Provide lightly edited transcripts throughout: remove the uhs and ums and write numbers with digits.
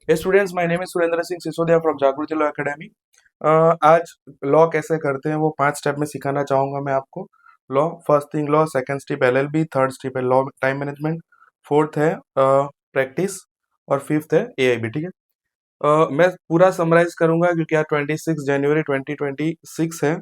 Hey students, my name is Surendra Singh Sisodia from जागृति law academy. आज law कैसे करते हैं वो 5 स्टेप में सिखाना चाहूंगा मैं आपको। Law, first thing law, second step LLB, third step है लॉ टाइम मैनेजमेंट, फोर्थ है प्रैक्टिस और फिफ्थ है एआईबी। ठीक है। मैं पूरा समराइज करूंगा क्योंकि आज 26 जनवरी 2026 है।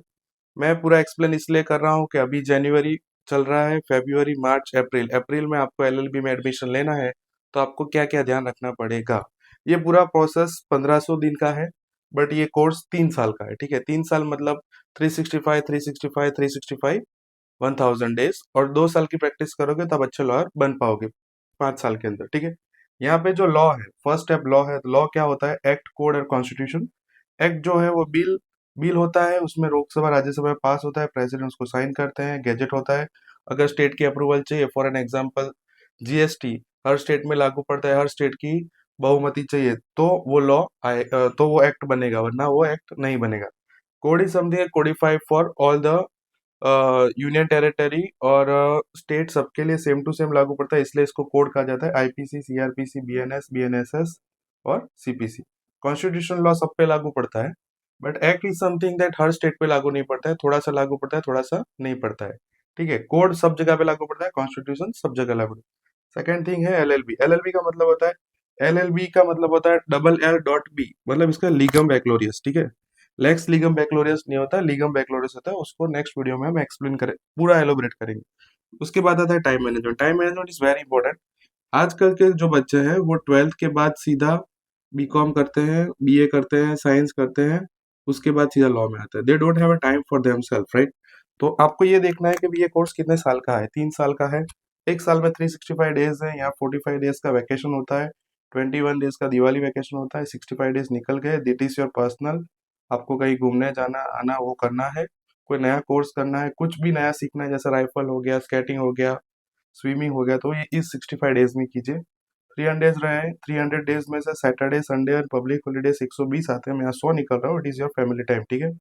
मैं पूरा एक्सप्लेन इसलिए कर रहा हूँ कि अभी जनवरी चल रहा है, फरवरी, मार्च, अप्रैल। अप्रैल में आपको एलएलबी में एडमिशन लेना है तो आपको क्या क्या ध्यान रखना पड़ेगा। ये पूरा प्रोसेस 1500 दिन का है, बट ये कोर्स 3 साल का है। ठीक है, 3 साल मतलब 365 365 365 1000 डेज, और 2 साल की प्रैक्टिस करोगे तब अच्छे लॉयर बन पाओगे 5 साल के अंदर। ठीक है। यहाँ पे जो लॉ है, फर्स्ट स्टेप लॉ है। लॉ क्या होता है? एक्ट, कोड और कॉन्स्टिट्यूशन। एक्ट जो है वो बिल बिल होता है, उसमें लोकसभा राज्यसभा में पास होता है, प्रेसिडेंट उसको साइन करते हैं, गैजेट होता है। अगर स्टेट की अप्रूवल चाहिए, for an example GST her state में लागू पड़ता है, हर स्टेट की बहुमति चाहिए तो वो लॉ आए, तो वो एक्ट बनेगा, वरना वो एक्ट नहीं बनेगा। Code is something Codify for all the union territory और स्टेट, सबके लिए सेम टू सेम लागू पड़ता है, इसलिए इसको कोड कहा जाता है। आईपीसी, सीआरपीसी, बीएनएस, बीएनएसएस और सीपीसी। कॉन्स्टिट्यूशन लॉ सब पे लागू पड़ता है, but act is something that her state पे लागू नहीं पड़ता है, थोड़ा सा लागू पड़ता है, थोड़ा सा नहीं पड़ता है। ठीक है। कोड सब जगह पे लागू पड़ता है, कॉन्स्टिट्यूशन सब जगह लागू पड़ता है। सेकेंड थिंग है एलएलबी। एलएलबी का मतलब होता है, एलएलबी का मतलब होता है डबल एल डॉट बी, मतलब इसका लीगम बैक्लोरियस। ठीक है। लेक्स लीगम बैक्लोरियस नहीं होता, लीगम बैक्लोरियस होता है। उसको नेक्स्ट वीडियो में हम एक्सप्लेन करें, पूरा एलोबरेट करेंगे। उसके बाद आता है time management. Time management is very important. आजकल के जो बच्चे हैं वो 12th के बाद सीधा बीकॉम करते हैं, बीए करते हैं, साइंस करते हैं, उसके बाद सीधा लॉ में आते हैं। They don't have a time for them self, right. तो आपको ये देखना है कि भी ये कोर्स कितने साल का है। 3 साल का है। एक साल में 365 डेज है, यहाँ 45 डेज का वैकेशन होता है, 21 डेज का दिवाली वैकेशन होता है, 65 डेज निकल गए। This is your personal. आपको कहीं घूमने जाना आना वो करना है, कोई नया कोर्स करना है, कुछ भी नया सीखना है, जैसे राइफल हो गया, स्केटिंग हो गया, स्विमिंग हो गया, तो ये इस 65 डेज में कीजिए। 300 रहे, 300 डेज में से सैटरडे संडे और पब्लिक हॉलीडेज 120 आते हैं, मैं यहाँ 100 निकल रहा हूँ। It is your family time. ठीक है।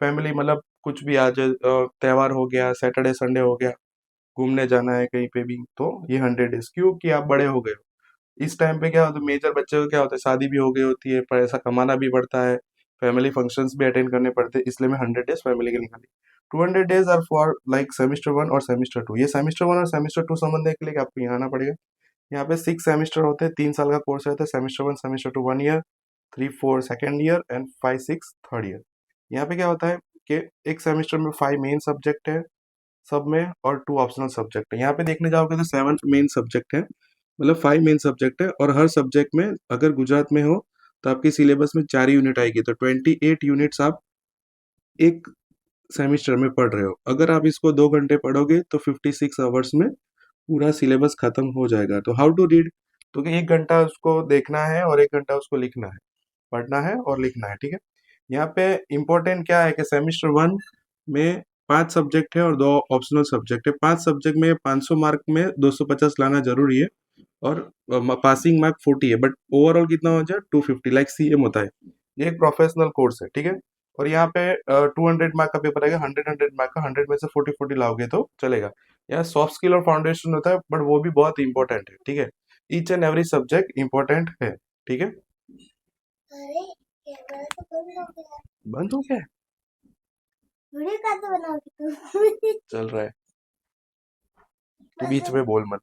फैमिली मतलब कुछ भी आज त्योहार हो गया, सैटरडे संडे हो गया, घूमने जाना है कहीं पे भी, तो ये 100 डेज। क्यों कि आप बड़े हो गए हो। इस टाइम पे क्या होता है, मेजर बच्चे को क्या होता है, शादी भी हो गई होती है, पैसा कमाना भी पड़ता है, फैमिली फंक्शंस भी अटेंड करने पड़ते हैं, इसलिए मैं 100 डेज फैमिली के निकाली। 200 days are for like semester 1 और सेमिस्टर 2। ये सेमिस्टर 1 और सेमिस्टर 2 समझने के लिए आपको यहाँ आना पड़ेगा। यहाँ पे 6 सेमिस्टर होते हैं, 3 साल का कोर्स रहता है। Semester 1 semester 2 1 year, 3 4 second year and 5 6 third year. यहाँ पे क्या होता है कि एक सेमिस्टर में 5 मेन सब्जेक्ट है सब में, और 2 ऑप्शनल सब्जेक्ट है। यहाँ पे देखने जाओगे तो 7 मेन सब्जेक्ट है, मतलब 5 मेन सब्जेक्ट है, और हर सब्जेक्ट में अगर गुजरात में हो तो आपके सिलेबस में 4 यूनिट आएगी, तो 28 यूनिट्स आप एक सेमिस्टर में पढ़ रहे हो। अगर आप इसको 2 घंटे पढ़ोगे तो 56 आवर्स में पूरा सिलेबस खत्म हो जाएगा। तो हाउ टू रीड, तो कि 1 घंटा उसको देखना है और 1 घंटा उसको लिखना है, पढ़ना है और लिखना है। ठीक है। यहाँ पे इम्पोर्टेंट क्या है कि सेमिस्टर 1 में 5 सब्जेक्ट है और 2 ऑप्शनल सब्जेक्ट है। 5 सब्जेक्ट में 500 मार्क में 250 लाना जरूरी है, और पासिंग मार्क 40 है, बट ओवरऑल कितना हो जाए 250, लाइक सीएम होता है। ये एक प्रोफेशनल कोर्स है। ठीक है। और यहाँ पे 200 मार्क का पेपर आएगा, 100 मार्क का, 100 में से 40 लाओगे तो चलेगा। यहाँ सॉफ्ट स्किल और फाउंडेशन होता है, बट वो भी बहुत इंपॉर्टेंट है। ठीक है। Each and every subject important है। ठीक है। अरे कैमरा तो बंद हो गया। बंद हो गया है? वीडियो कैसे बनाओगे तुम? चल रहा है, तू बीच में बोल मत।